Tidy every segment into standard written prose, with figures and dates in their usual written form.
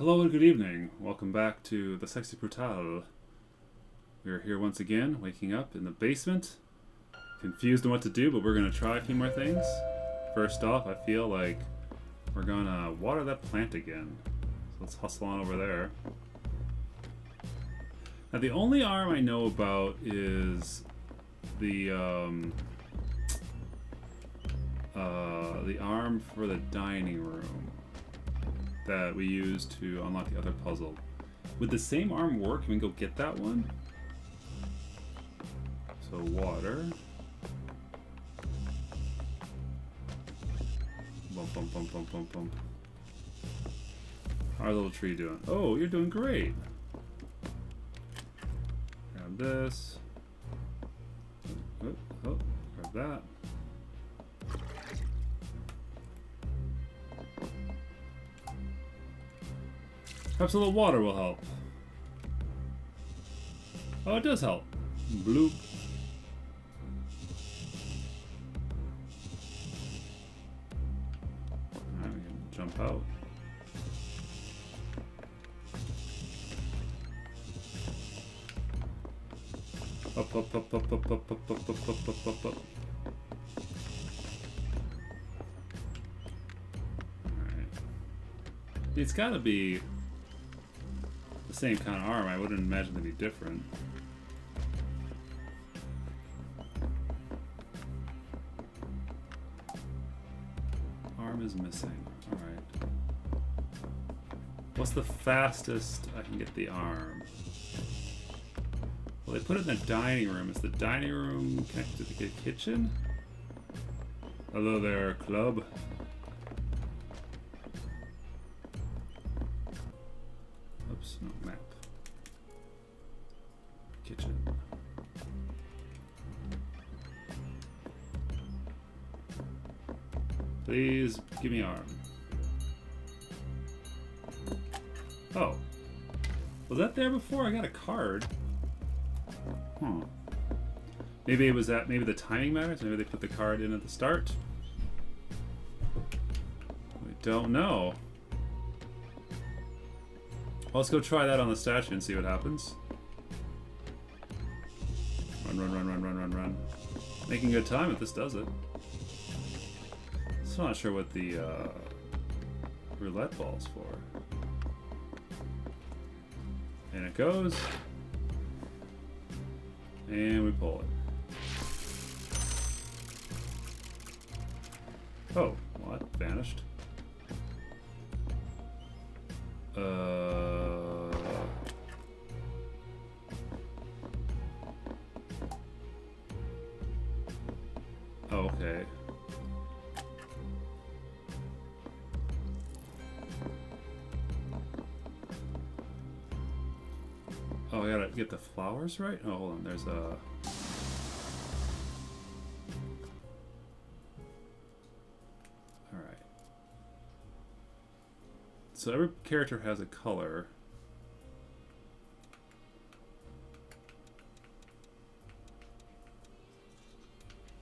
Hello and good evening. Welcome back to the Sexy Brutale. We are here once again, waking up in the basement. Confused on what to do, but we're going to try a few more things. First off, I feel like we're going to water that plant again. So let's hustle on over there. Now the only arm I know about is the arm for the dining room that we use to unlock the other puzzle. Would the same arm work? Can we go get that one? So water. Bump, bump, bump, bump, bump, bump. How's our little tree doing? Oh, you're doing great. Grab this. Oh, grab that. Perhaps a little water will help. Oh, it does help. Bloop. Alright, we can jump out. Up, up, up, up, up, up, up, up, up, up, up, up, up. Alright. It's gotta be the same kind of arm. I wouldn't imagine they'd be different. Arm is missing. Alright. What's the fastest I can get the arm? Well, they put it in the dining room. Is the dining room connected to the kitchen? Hello there, club. Oops, no map. Kitchen. Please give me arm. Oh. Was that there before? I got a card. Huh. Maybe it was that. Maybe the timing matters. Maybe they put the card in at the start. We don't know. Well, let's go try that on the statue and see what happens. Run, run, run, run, run, run, run. Making good time if this does it. Still not sure what the roulette ball's for. And it goes. And we pull it. Oh, what? Vanished. Oh, okay. Oh, I gotta get the flowers right? Oh, hold on. There's a... Alright. So every character has a color.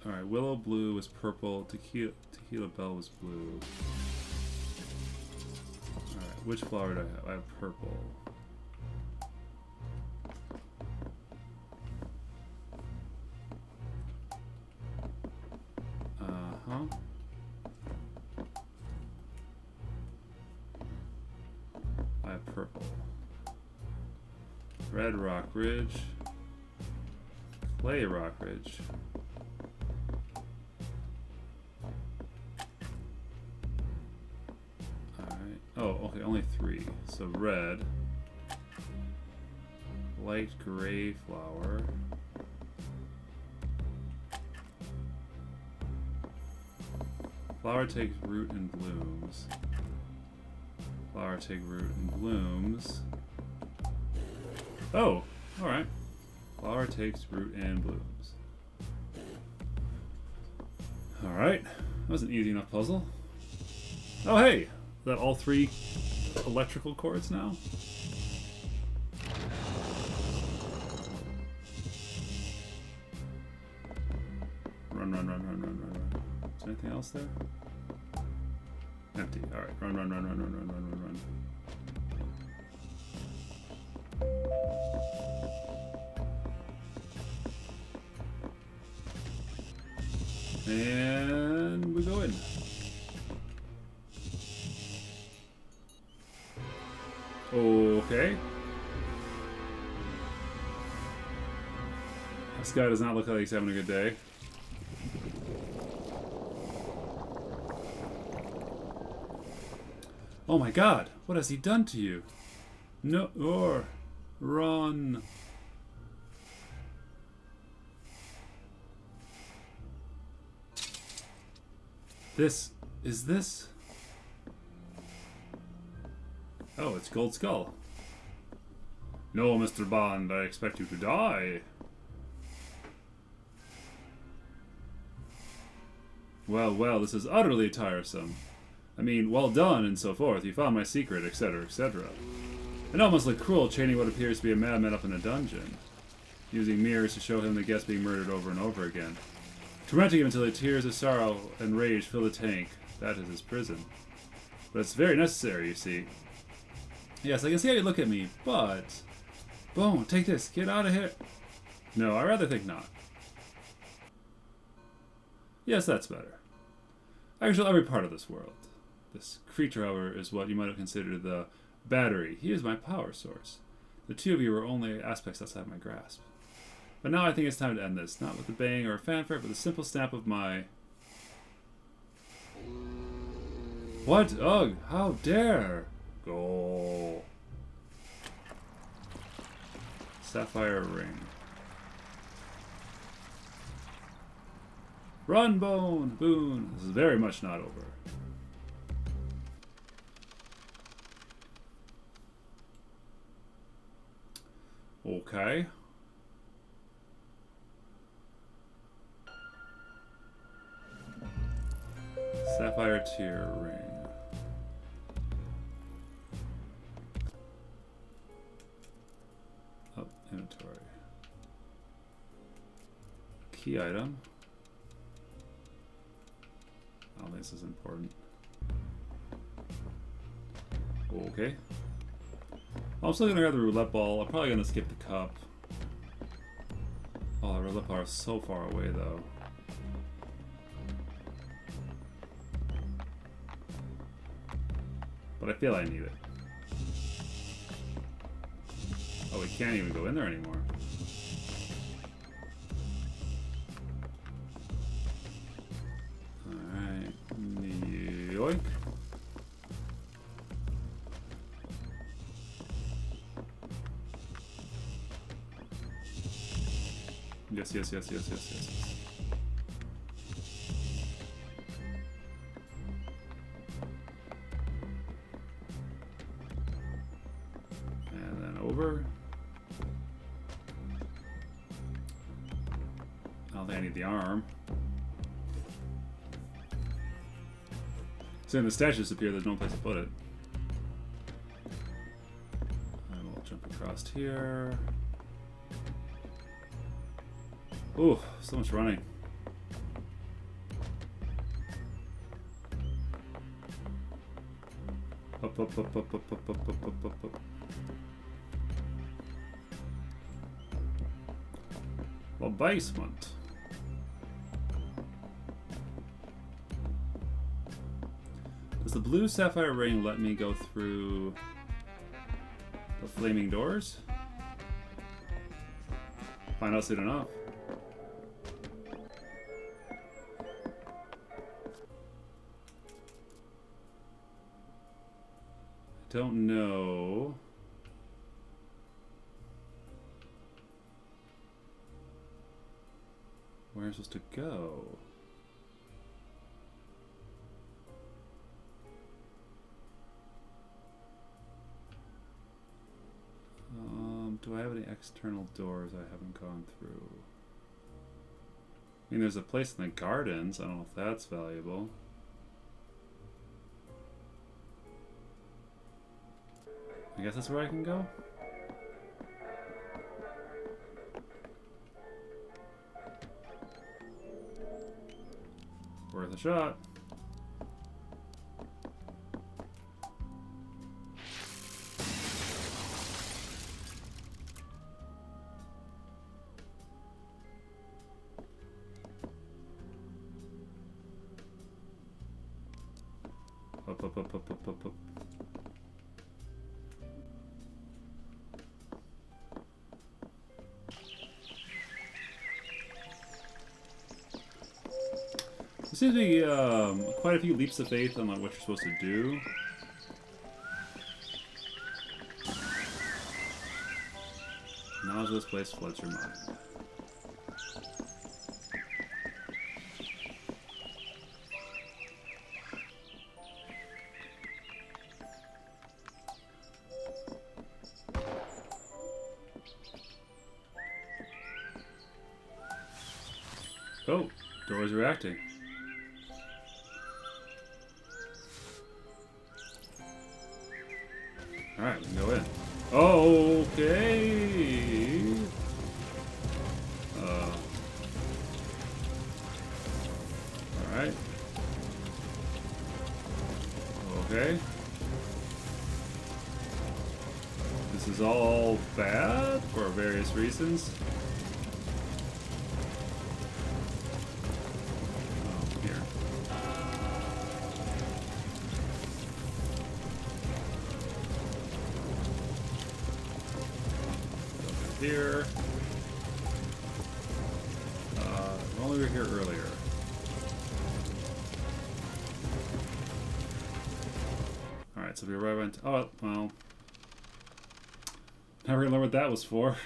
Alright, Willow Blue was purple, Tequila Bell was blue. Alright, which flower do I have? I have purple. I have purple. Red Rock Ridge. Clay Rock Ridge. Alright. Oh, okay, only 3. So red. Light gray flower. Flower takes root and blooms. Flower take root and blooms. Oh, alright. Flower takes root and blooms. Alright. That was an easy enough puzzle. Oh hey! Is that all 3 electrical cords now? Run, run, run, run, run, run, run. Is there anything else there? Empty. Alright, run, run, run, run, run, run, run, run, run. And we go in. Okay. This guy does not look like he's having a good day. Oh my god, what has he done to you? No, or run. This is this. Oh, it's Gold Skull. No, Mr. Bond, I expect you to die. Well, well, this is utterly tiresome. I mean, well done, and so forth. You found my secret, etc., etc. It almost looked cruel chaining what appears to be a madman up in a dungeon, using mirrors to show him the guest being murdered over and over again. Tormenting him until the tears of sorrow and rage fill the tank. That is his prison. But it's very necessary, you see. Yes, I can see how you look at me, but... Boom, take this. Get out of here. No, I rather think not. Yes, that's better. I control every part of this world. This creature, however, is what you might have considered the battery. He is my power source. The two of you are only aspects outside my grasp. But now I think it's time to end this, not with a bang or a fanfare, but the simple snap of my... What? Ugh, how dare! Go. Sapphire ring. Run, Bone! Boone! This is very much not over. Okay. Sapphire tier ring. Oh, inventory. Key item. I don't think this is important. Okay. I'm still gonna grab the roulette ball. I'm probably gonna skip the cup. Oh, the roulette ball is so far away though. But I feel I need it. Oh, we can't even go in there anymore. Alright. Yoink. Yes, yes, yes, yes, yes, yes, yes. And then over. I don't think I need the arm. So when the statue disappear, there's no place to put it. And we'll jump across here. Ooh, so much running. Up, up, up, up, up, up, up, up, up, up, up. Well, basement. Does the blue sapphire ring let me go through the flaming doors? Find out soon enough. Don't know. Where am I supposed to go? Do I have any external doors I haven't gone through? I mean, there's a place in the gardens. I don't know if that's valuable. I guess that's where I can go? Worth a shot. Up, up, up, up, up, up, up. There seems to be quite a few leaps of faith on like, what you're supposed to do. Knowledge of this place floods your mind. Oh, door's reacting. Alright, we can go in. Okay. Alright. Okay. This is all bad for various reasons. Oh, here. Here. We were here earlier. Alright, so we went. Oh, well. Never gonna learn what that was for.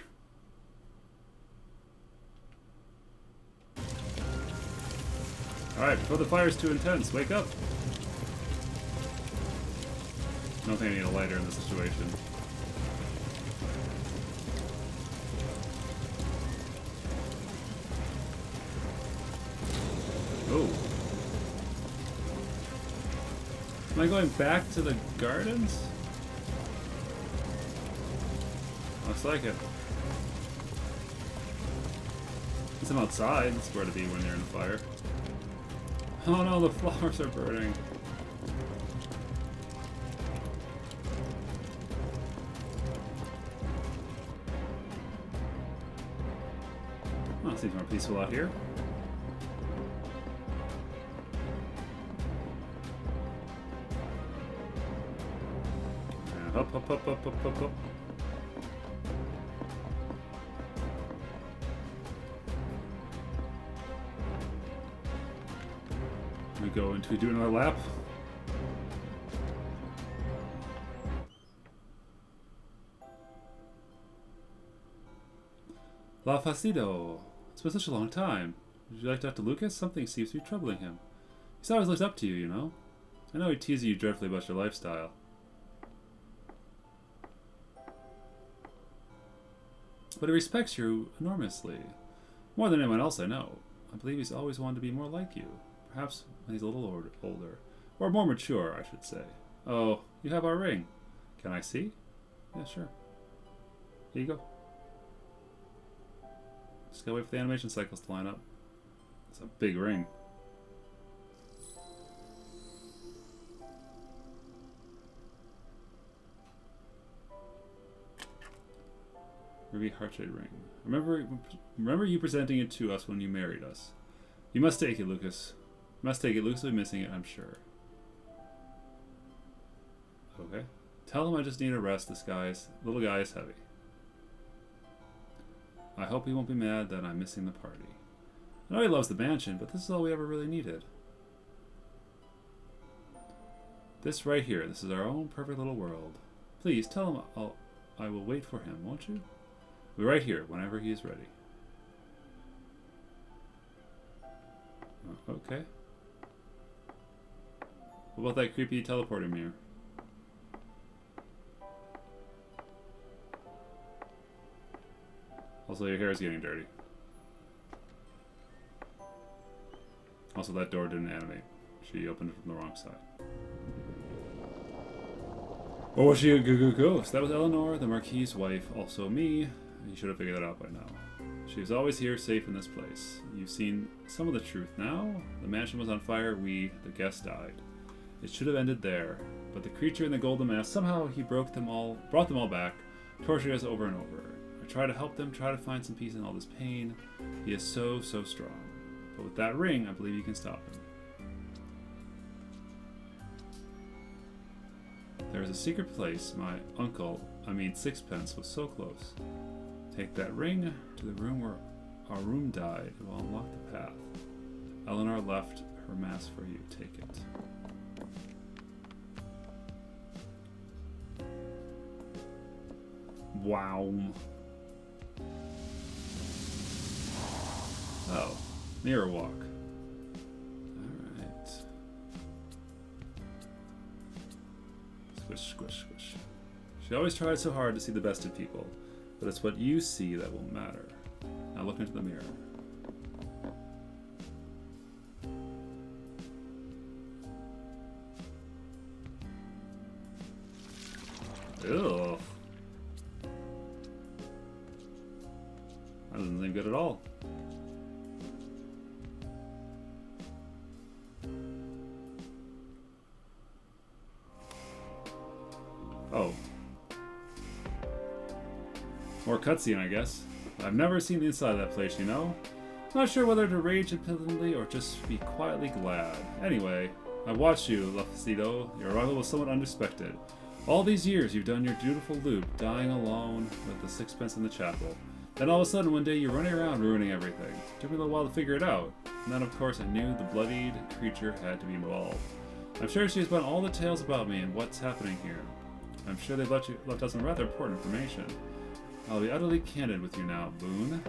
Alright, before the fire's too intense, wake up! I don't think I need a lighter in this situation. Oh. Am I going back to the gardens? Looks like it. Since I'm outside, it's where to be when you're in a fire. Oh no, the flowers are burning. Oh, it seems more peaceful out here. Up, up, up, up, up, up, up. We go into doing our lap. La Fastidio. It's been such a long time. Would you like to talk to Lucas? Something seems to be troubling him. He's always looked up to you, you know? I know he teases you dreadfully about your lifestyle. But he respects you enormously. More than anyone else I know. I believe he's always wanted to be more like you. Perhaps when he's a little older. Or more mature, I should say. Oh, you have our ring. Can I see? Yeah, sure. Here you go. Just gotta wait for the animation cycles to line up. It's a big ring. Ruby heart-shaped ring. Remember you presenting it to us when you married us. You must take it, Lucas. You must take it. Lucas will be missing it, I'm sure. Okay. Tell him I just need a rest. This little guy is heavy. I hope he won't be mad that I'm missing the party. I know he loves the mansion, but this is all we ever really needed. This right here. This is our own perfect little world. Please tell him I will wait for him, won't you? We're right here, whenever he is ready. Okay. What about that creepy teleporter mirror? Also, your hair is getting dirty. Also, that door didn't animate. She opened it from the wrong side. Or was she a ghost? That was Eleanor, the Marquis's wife, also me. You should have figured that out by now. She was always here, safe in this place. You've seen some of the truth now. The mansion was on fire. We, the guests, died. It should have ended there. But the creature in the golden mask, somehow he brought them all back, tortured us over and over. I try to help them, try to find some peace in all this pain. He is so, so strong. But with that ring, I believe you can stop him. There is a secret place my Sixpence was so close. Take that ring to the room where our room died. It will unlock the path. Eleanor left her mask for you. Take it. Wow. Oh, mirror walk. Alright. Squish, squish, squish. She always tried so hard to see the best in people, but it's what you see that will matter. Now look into the mirror. Ugh. That doesn't seem good at all. Oh. More cutscene, I guess. I've never seen the inside of that place, you know? Not sure whether to rage impotently or just be quietly glad. Anyway, I watched you, Laficito. Your arrival was somewhat unexpected. All these years you've done your dutiful loop, dying alone with the sixpence in the chapel. Then all of a sudden one day you're running around ruining everything. Took me a little while to figure it out. And then of course I knew the bloodied creature had to be involved. I'm sure she has spun all the tales about me and what's happening here. I'm sure they've left us some rather important information. I'll be utterly candid with you now, Boone.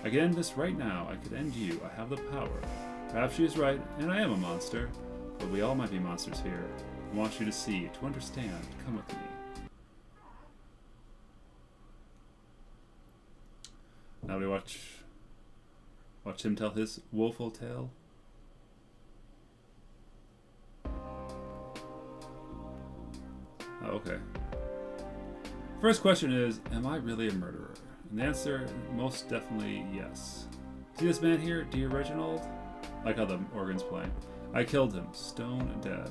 I could end this right now. I could end you. I have the power. Perhaps she is right, and I am a monster. But we all might be monsters here. I want you to see, to understand. Come with me. Now we watch him tell his woeful tale. Oh, okay. First question is, am I really a murderer? And the answer, most definitely yes. See this man here, D. Reginald? Like how the organ's playing. I killed him, stone dead.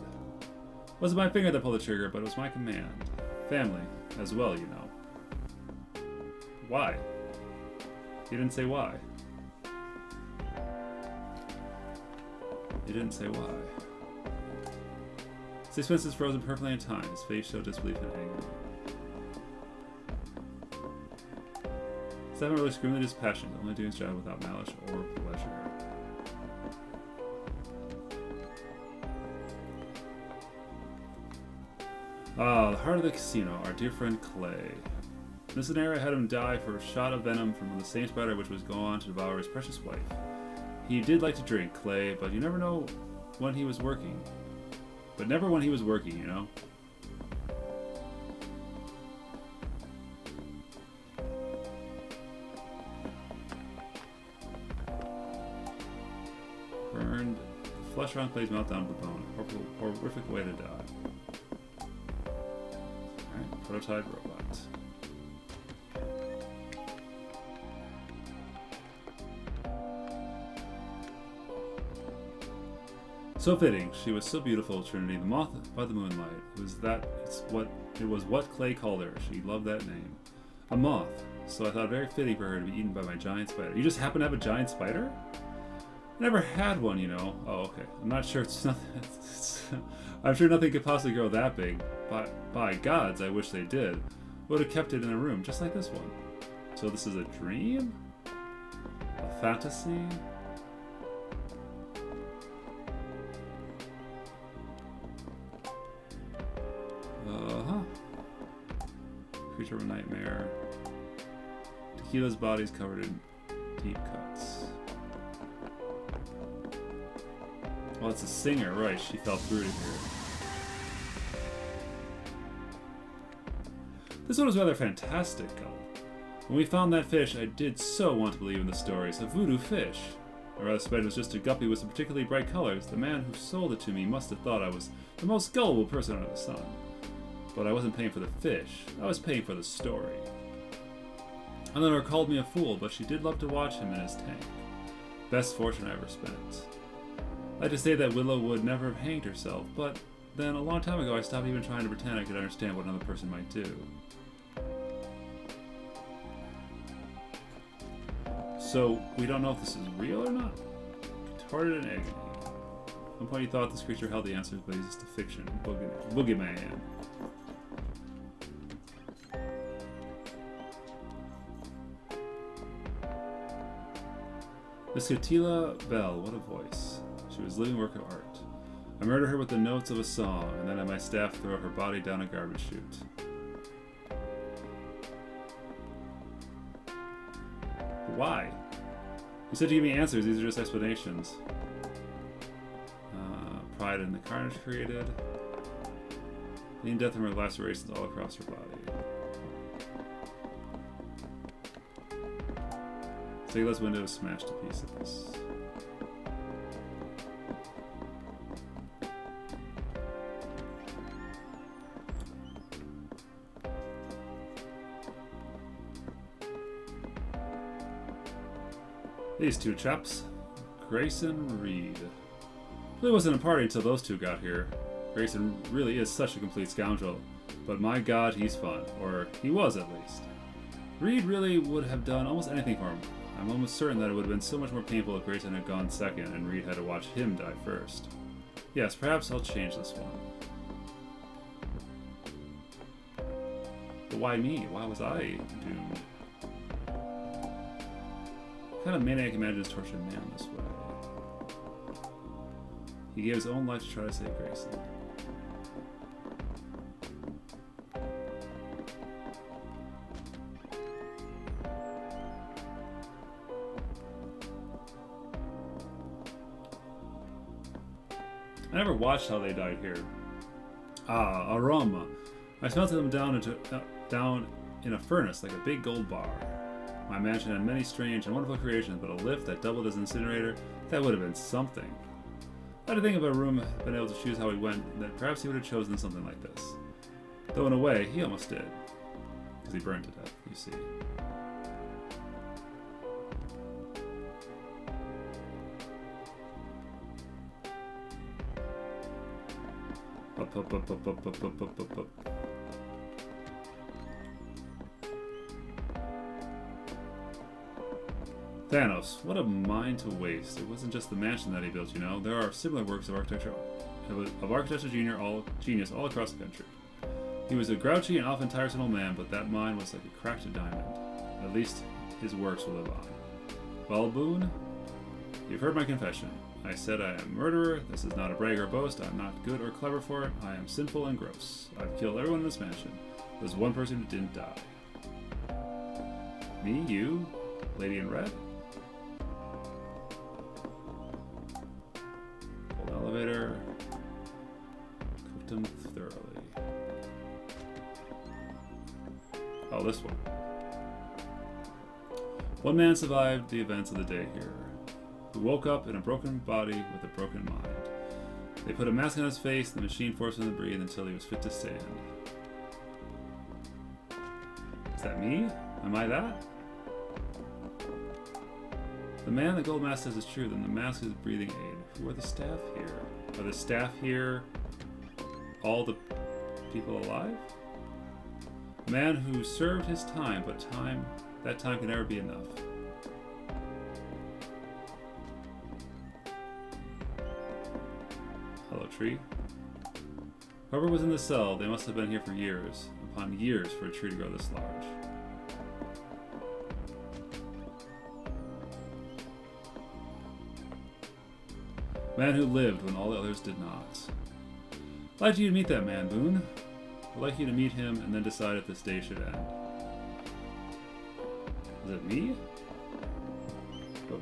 Wasn't my finger that pulled the trigger, but it was my command. Family, as well, you know. Why? He didn't say why. He didn't say why. Sixpence is frozen perfectly in time. His face showed disbelief and anger. Seven really screaming his passion, only doing his job without malice or pleasure. Ah, the heart of the casino, our dear friend Clay. In this scenario, I had him die for a shot of venom from the same spider which was going on to devour his precious wife. He did like to drink, Clay, but you never know when he was working. But never when he was working, you know? Burned. The flesh around Clay's meltdown of the bone. A horrific way to die. Alright, prototype robot. So fitting. She was so beautiful, Trinity, the moth by the moonlight. It was what Clay called her. She loved that name. A moth. So I thought very fitting for her to be eaten by my giant spider. You just happen to have a giant spider? I never had one, you know. Oh, okay. I'm not sure it's nothing. I'm sure nothing could possibly grow that big. But by gods, I wish they did. Would have kept it in a room just like this one. So this is a dream? A fantasy? Creature of a nightmare. Tequila's body's covered in deep cuts. Well, it's a singer, right? She fell through to here. This one was rather fantastic. When we found that fish, I did so want to believe in the stories. A voodoo fish. I rather suspect it was just a guppy with some particularly bright colors. The man who sold it to me must have thought I was the most gullible person under the sun. But I wasn't paying for the fish. I was paying for the story. Eleanor called me a fool, but she did love to watch him in his tank. Best fortune I ever spent. I like to say that Willow would never have hanged herself, but then a long time ago I stopped even trying to pretend I could understand what another person might do. So, we don't know if this is real or not? Contorted in agony. At one point you thought this creature held the answers, but he's just a fiction. Boogeyman. Miss Cutila Bell, what a voice. She was a living work of art. I murder her with the notes of a song, and then at my staff throw her body down a garbage chute. Why? You said to give me answers, these are just explanations. Pride in the carnage created. Lean death from her lacerations all across her body. Sigla's window is smashed to pieces. These two chaps, Grayson Reed. Really wasn't a party until those two got here. Grayson really is such a complete scoundrel, but my god, he's fun. Or he was, at least. Reed really would have done almost anything for him. I'm almost certain that it would have been so much more painful if Grayson had gone second and Reed had to watch him die first. Yes, perhaps I'll change this one. But why me? Why was I doomed? What kind of maniac imagines torturing a man this way? He gave his own life to try to save Grayson. I never watched how they died here. Ah, aroma. I smelted them down in a furnace like a big gold bar. My mansion had many strange and wonderful creations, but a lift that doubled as an incinerator, that would have been something. I'd to think if a room had been able to choose how he went, that perhaps he would have chosen something like this. Though in a way, he almost did. Because he burned to death, you see. Up. Thanos, what a mind to waste. It wasn't just the mansion that he built, you know. There are similar works of architecture genius all across the country. He was a grouchy and often tiresome old man, but that mind was like a cracked diamond. At least his works will live on. Well, Boone, you've heard my confession. I said I am a murderer. This is not a brag or boast. I'm not good or clever for it. I am sinful and gross. I've killed everyone in this mansion. There's one person who didn't die. Me? You? Lady in red? Elevator. Cooked him thoroughly. Oh, this one. One man survived the events of the day here, who woke up in a broken body with a broken mind. They put a mask on his face, the machine forced him to breathe until he was fit to stand. Is that me? Am I that? The man the gold mask says is true, then the mask is breathing aid. Who are the staff here? Are the staff here all the people alive? A man who served his time, but that time can never be enough. Hello, tree. Whoever was in the cell, they must have been here for years, upon years for a tree to grow this large. Man who lived when all the others did not. I'd like you to meet that man, Boone. I'd like you to meet him and then decide if this day should end. Is it me? Oh.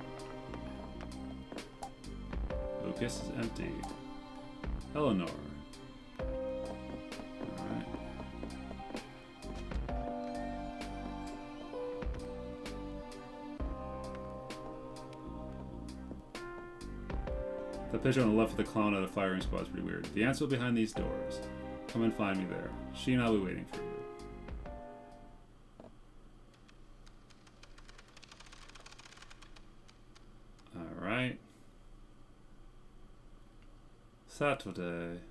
Lucas is empty. Eleanor. Alright. The picture on the left of the clown at a firing squad is pretty weird. The answer will be behind these doors. Come and find me there. She and I will be waiting for you. Alright. Saturday.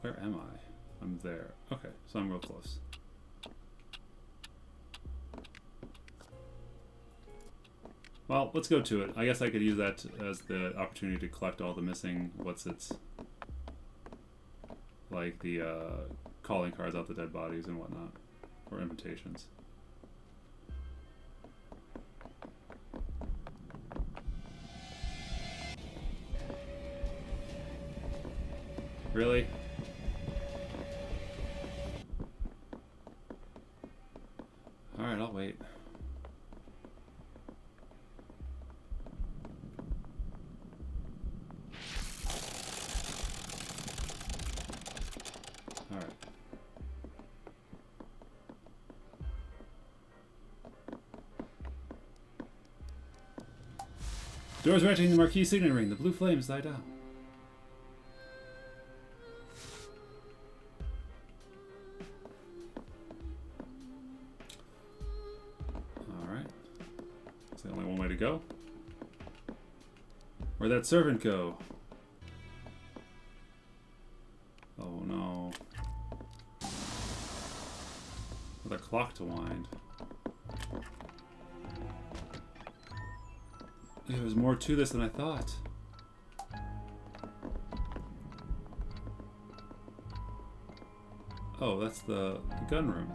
Where am I? I'm there. Okay, so I'm real close. Well, let's go to it. I guess I could use that as the opportunity to collect all the missing what's-its. like the calling cards out the dead bodies and whatnot, or invitations. Really? Alright, I'll wait. Alright. Doors are entering the Marquis signet ring. The blue flames die down. Alright. That's the only one way to go. Where'd that servant go? Oh no. With a clock to wind. Yeah, there's more to this than I thought. Oh, that's the gun room.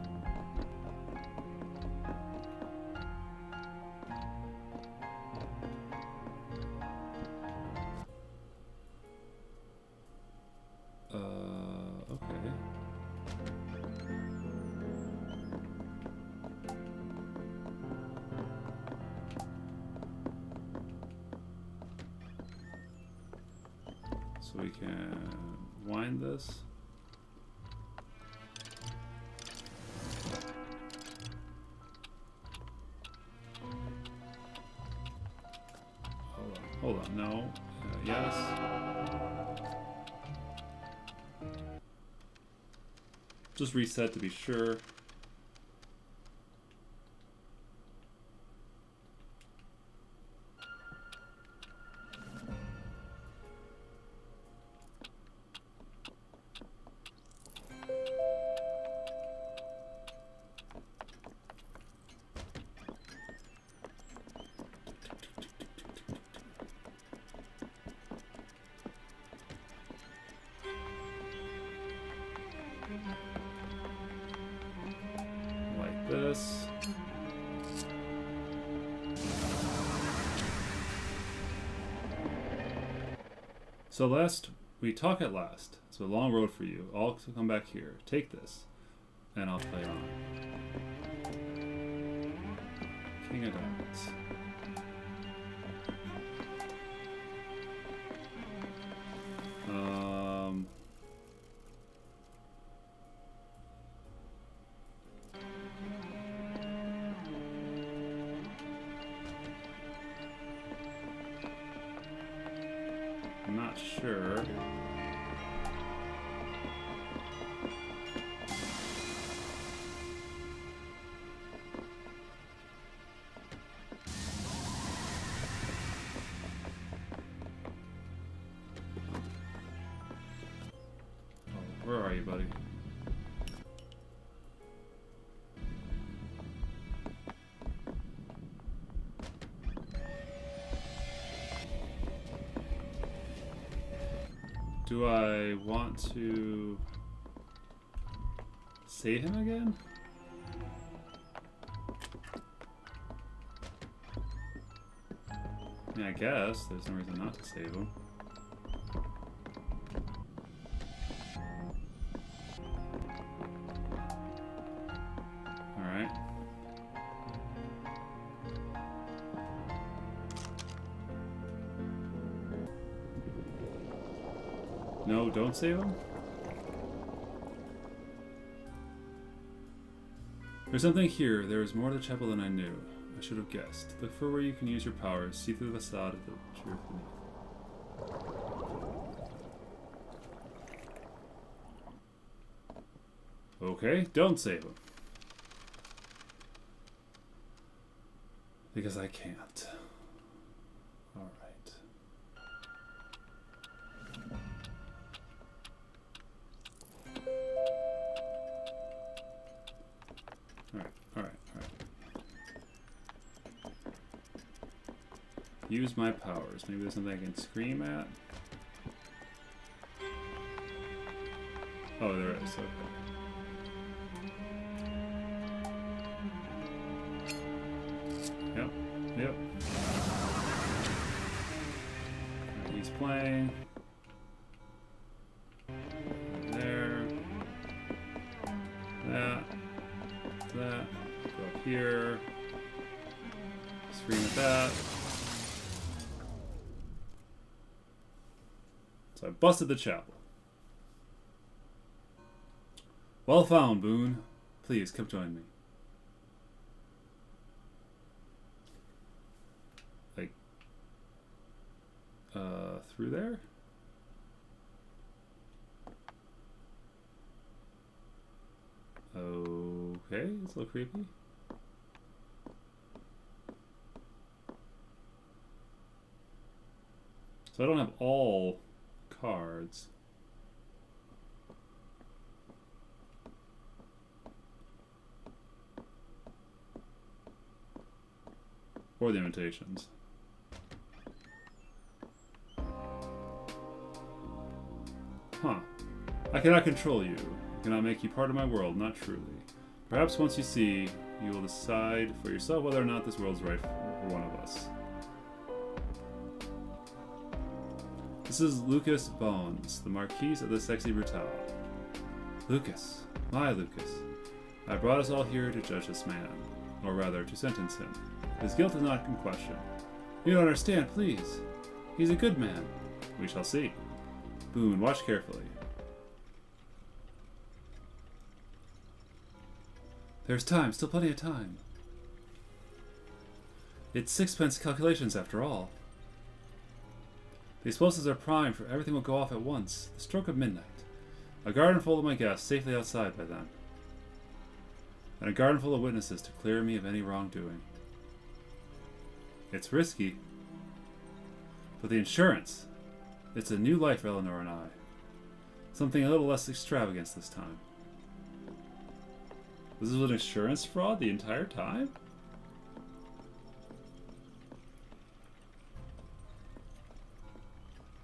Okay. So we can wind this. Hold on, no. Yes. Just reset to be sure. Like this. So we talk at last. It's a long road for you. All to come back here. Take this, and I'll play on. King of Diamonds. I'm not sure. Oh, where are you, buddy? Do I want to save him again? I mean, I guess there's no reason not to save him. Alright. No, don't save him? There's something here. There is more to the chapel than I knew. I should have guessed. Look for where you can use your powers. See through the facade of the truth beneath. Okay, don't save him. Because I can't. Alright. Alright. Use my powers. Maybe there's something I can scream at. Oh, there is. Okay. Yep. Yep. He's playing. There. That. That. Go up here. Screen at that. So I busted the chapel. Well found, Boone. Please, come join me. Like, through there? Okay, it's a little creepy. So I don't have all cards. Or the invitations. Huh. I cannot control you. I cannot make you part of my world, not truly. Perhaps once you see, you will decide for yourself whether or not this world's right for one of us. This is Lucas Bones, the Marquis of the Sexy Brutale. Lucas, my Lucas, I brought us all here to judge this man, or rather, to sentence him. His guilt is not in question. You don't understand, please. He's a good man. We shall see. Boone, watch carefully. There's time, still plenty of time. It's sixpence calculations after all. The explosives are primed, for everything will go off at once. The stroke of midnight. A garden full of my guests safely outside by then. And a garden full of witnesses to clear me of any wrongdoing. It's risky. But the insurance. It's a new life for Eleanor and I. Something a little less extravagant this time. This was an insurance fraud the entire time?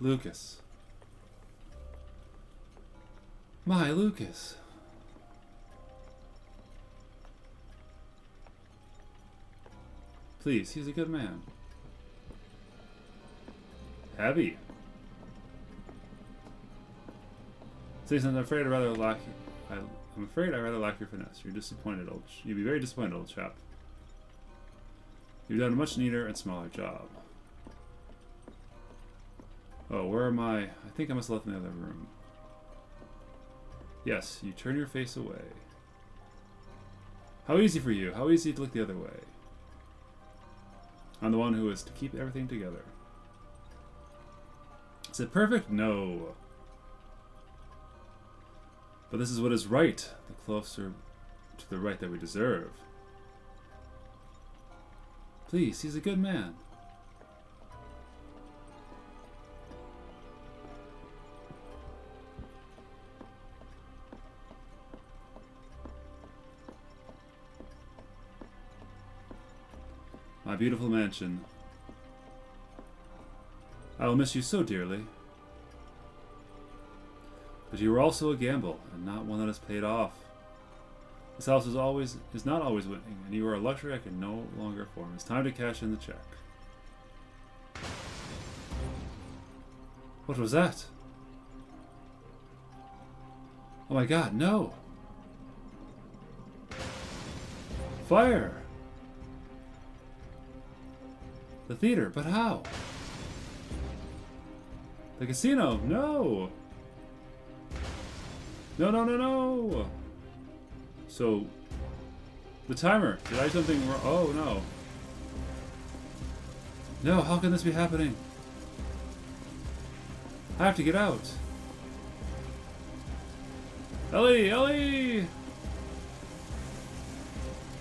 Lucas. My Lucas. Please, he's a good man. Heavy. Since I'm afraid I rather lack I'm afraid I rather lack your finesse. You'd be very disappointed, old chap. You've done a much neater and smaller job. Oh, where am I? I think I must have left in the other room. Yes, you turn your face away. How easy for you. How easy to look the other way. I'm the one who is to keep everything together. Is it perfect? No. But this is what is right. The closer to the right that we deserve. Please, he's a good man. My beautiful mansion. I will miss you so dearly. But you were also a gamble, and not one that has paid off. This house is not always winning, and you are a luxury I can no longer afford. It's time to cash in the check. What was that? Oh my god, no! Fire! The theater, but how? The casino, no! No, no, no, no! So, the timer, did I do something wrong? Oh, no. No, how can this be happening? I have to get out. Ellie, Ellie!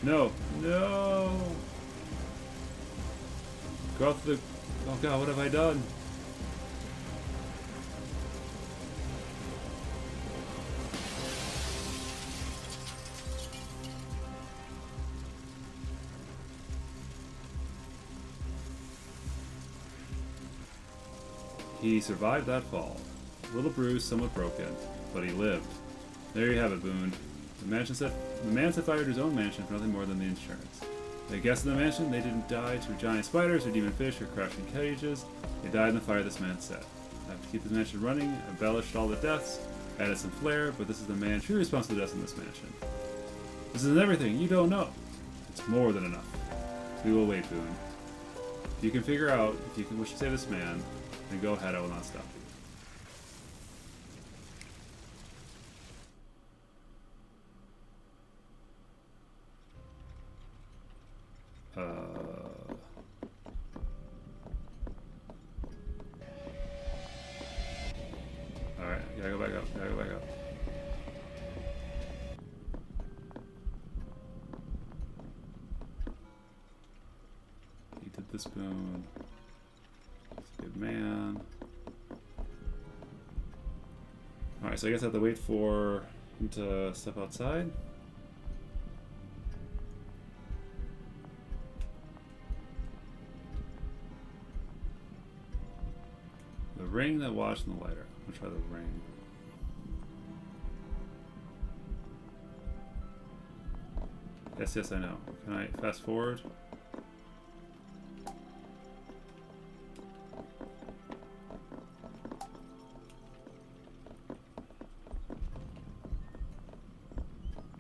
No, no! Go out to the... Oh god, what have I done? He survived that fall. A little bruised, somewhat broken, but he lived. There you have it, Boone. The man set fire to his own mansion for nothing more than the insurance. The guests in the mansion, they didn't die to giant spiders or demon fish or crashing cages. They died in the fire this man set. I have to keep this mansion running, embellished all the deaths, added some flair, but this is the man truly responsible for the deaths in this mansion. This isn't everything, you don't know. It's more than enough. We will wait, Boone. If you can figure out if you can wish to save this man, then go ahead, I will not stop you. Alright, gotta go back up, gotta go back up. He did this, Boone. He's a good man. Alright, so I guess I have to wait for him to step outside. The ring, that watch, and the lighter. I'm gonna try the ring. Yes, I know. Can I fast forward?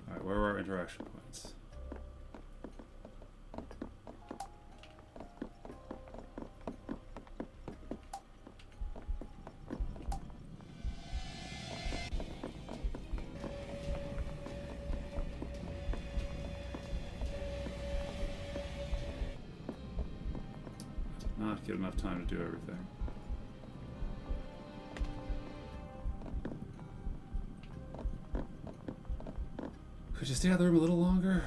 Alright, where are our interaction points? Not get enough time to do everything. Could you stay out of the room a little longer?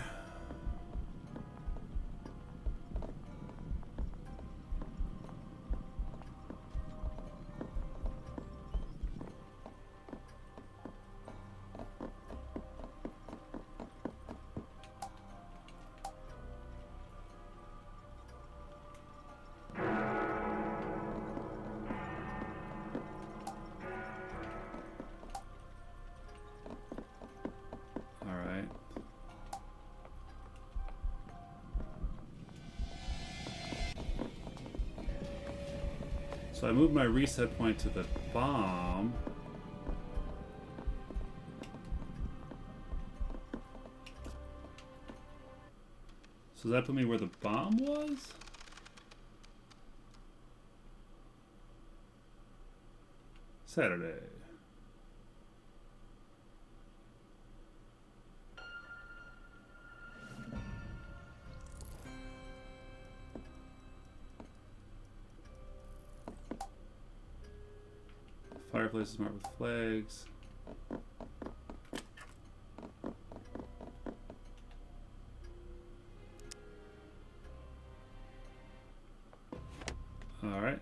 So I moved my reset point to the bomb. So does that put me where the bomb was? Saturday. Fireplace is marked with flags. Alright.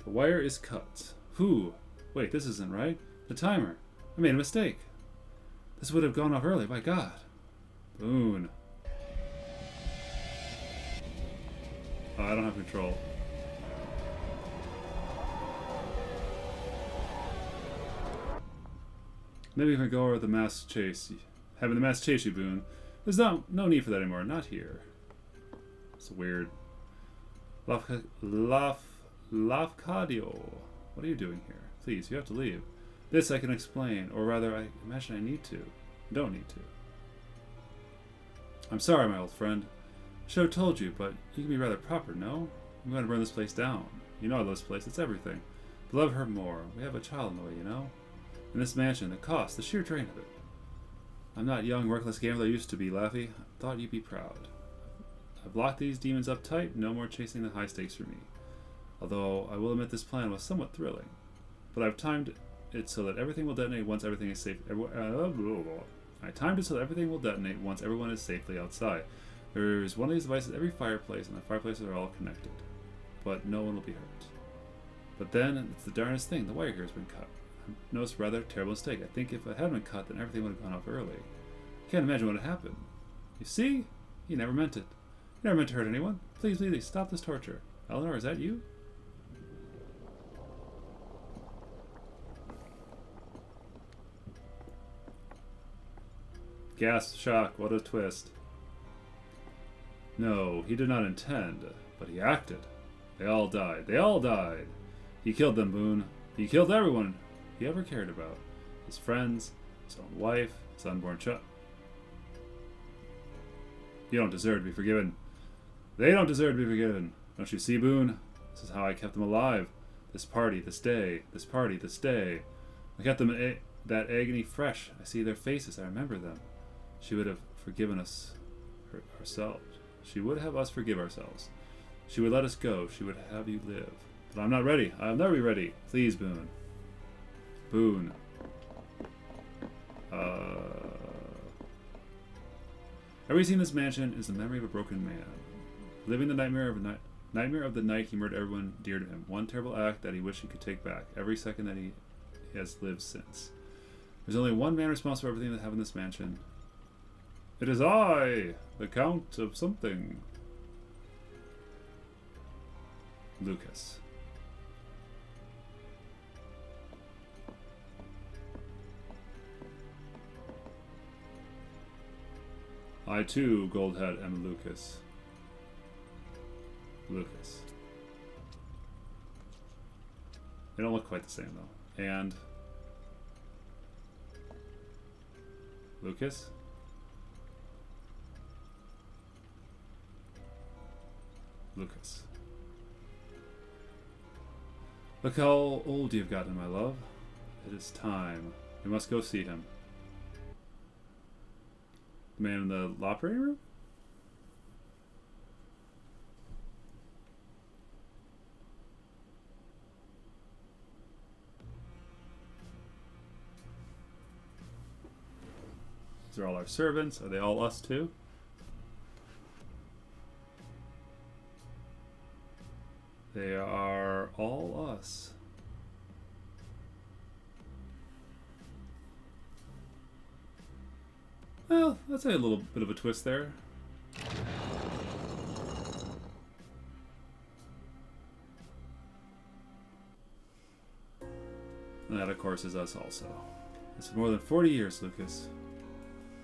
The wire is cut. Who? Wait, this isn't right. The timer. I made a mistake. This would have gone off early, by God. Boone. Oh, I don't have control. Maybe we can go over the mass chase. Having the mass chase you, Boone. There's no need for that anymore. Not here. It's weird. Lafcadio. What are you doing here? Please, you have to leave. This I can explain, or rather, I imagine I need to. I don't need to. I'm sorry, my old friend. I should have told you, but you can be rather proper, no? I'm going to burn this place down. You know I love this place. It's everything. But love her more. We have a child in the way, you know? In this mansion, the cost, the sheer drain of it. I'm not young, reckless gambler I used to be, Laffy. I thought you'd be proud. I've locked these demons up tight, no more chasing the high stakes for me. Although, I will admit this plan was somewhat thrilling. But I've timed it so that everything will detonate once everything is safe. I timed it so that everything will detonate once everyone is safely outside. There's one of these devices at every fireplace, and the fireplaces are all connected. But no one will be hurt. But then, it's the darnest thing, the wire here has been cut. I noticed a rather terrible mistake. I think if it hadn't been cut, then everything would have gone off early. Can't imagine what had happened. You see? He never meant it. He never meant to hurt anyone. Please, please, stop this torture. Eleanor, is that you? Gasp, shock, what a twist. No, he did not intend, but he acted. They all died. They all died. He killed them, Boone. He killed everyone he ever cared about. His friends, his own wife, his unborn child. You don't deserve to be forgiven. They don't deserve to be forgiven. Don't you see, Boone? This is how I kept them alive. This party, this day. This party, this day. I kept them that agony fresh. I see their faces. I remember them. She would have forgiven us ourselves. She would have us forgive ourselves. She would let us go. She would have you live. But I'm not ready. I'll never be ready. Please, Boone. Boone. Everything in this mansion is the memory of a broken man. Living the nightmare of the night he murdered everyone dear to him. One terrible act that he wished he could take back. Every second that he has lived since. There's only one man responsible for everything that happened in this mansion. It is I, the Count of something. Lucas. I too, Goldhead, am Lucas. Lucas. They don't look quite the same though. And Lucas? Lucas. Look how old you've gotten, my love. It is time. We must go see him. The man in the operating room? These are all our servants. Are they all us too? They are all us. Well, that's a little bit of a twist there. And that, of course, is us also. It's been more than 40 years, Lucas.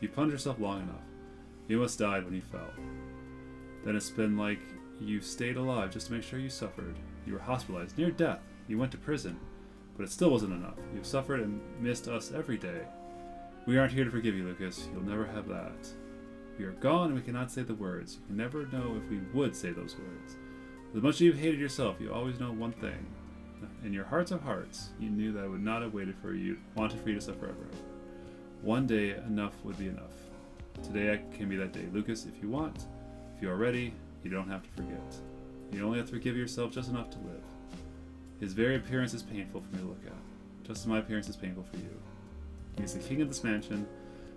You plunged yourself long enough. You almost died when you fell. Then it's been like you stayed alive just to make sure you suffered. You were hospitalized, near death. You went to prison. But it still wasn't enough. You've suffered and missed us every day. We aren't here to forgive you, Lucas. You'll never have that. We are gone and we cannot say the words. You can never know if we would say those words. As much as you've hated yourself, you always know one thing. In your hearts of hearts, you knew that I would not have wanted for you to suffer forever. One day, enough would be enough. Today can be that day. Lucas, if you want, if you are ready, you don't have to forget. You only have to forgive yourself just enough to live. His very appearance is painful for me to look at, just as my appearance is painful for you. He is the king of this mansion.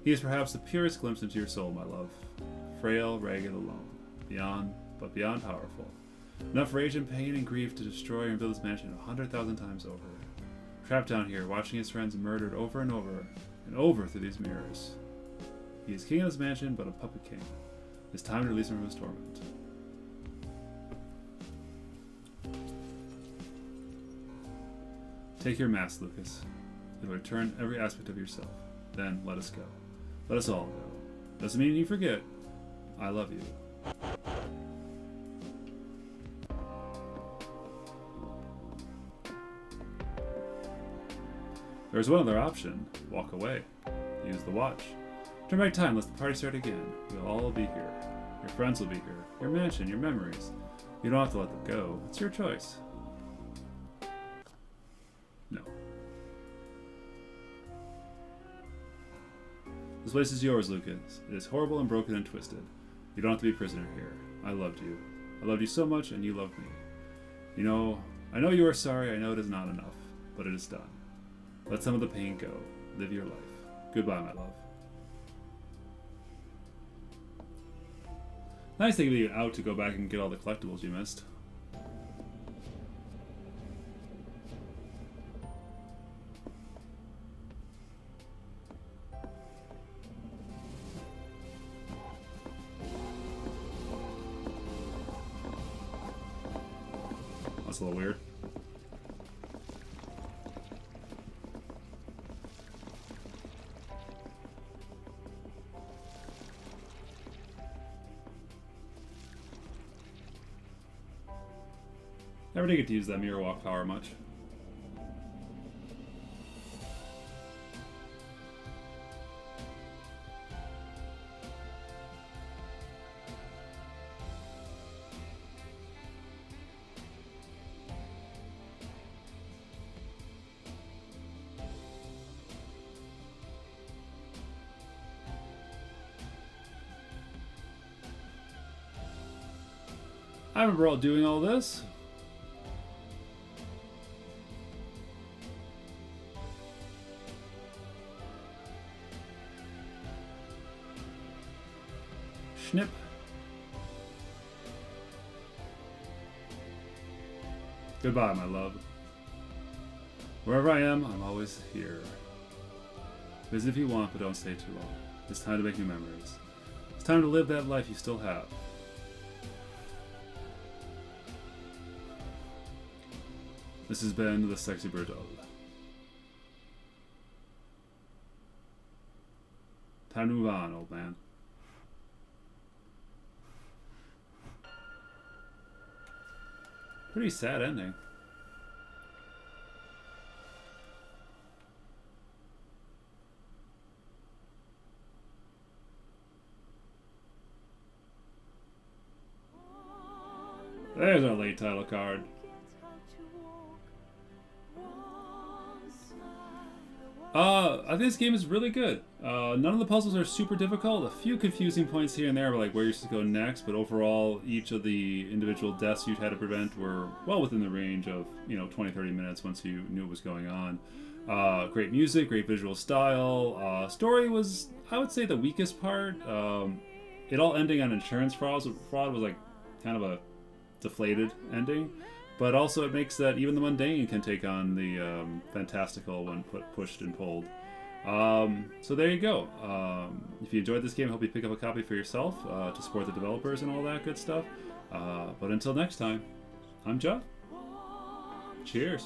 He is perhaps the purest glimpse into your soul, my love. Frail, ragged, alone. But beyond powerful. Enough rage and pain and grief to destroy and build this mansion 100,000 times over. Trapped down here, watching his friends murdered over and over and over through these mirrors. He is king of this mansion, but a puppet king. It's time to release him from his torment. Take your mask, Lucas. It will return every aspect of yourself. Then let us go. Let us all go. Doesn't mean you forget. I love you. There's one other option. Walk away. Use the watch. Turn back time, let the party start again. We'll all be here. Your friends will be here. Your mansion, your memories. You don't have to let them go. It's your choice. No. This place is yours, Lucas. It is horrible and broken and twisted. You don't have to be a prisoner here. I loved you. I loved you so much, and you loved me. You know, I know you are sorry. I know it is not enough, but it is done. Let some of the pain go. Live your life. Goodbye, my love. Nice to get you out to go back and get all the collectibles you missed. That's a little weird. Never did get to use that mirror walk power much. I remember all doing all this. Snip. Goodbye, my love. Wherever I am, I'm always here. Visit if you want, but don't stay too long. It's time to make new memories. It's time to live that life you still have. This has been the Sexy Brutale. Time to move on, old man. Pretty sad ending. There's our late title card. I think this game is really good. None of the puzzles are super difficult. A few confusing points here and there, like where you're supposed to go next, but overall, each of the individual deaths you had to prevent were well within the range of, 20-30 minutes once you knew what was going on. Great music, great visual style. Story was, I would say, the weakest part. It all ending on insurance fraud was like kind of a deflated ending. But also it makes that even the mundane can take on the fantastical when pushed and pulled. So there you go. If you enjoyed this game, I hope you pick up a copy for yourself to support the developers and all that good stuff. But until next time, I'm Jeff. Cheers.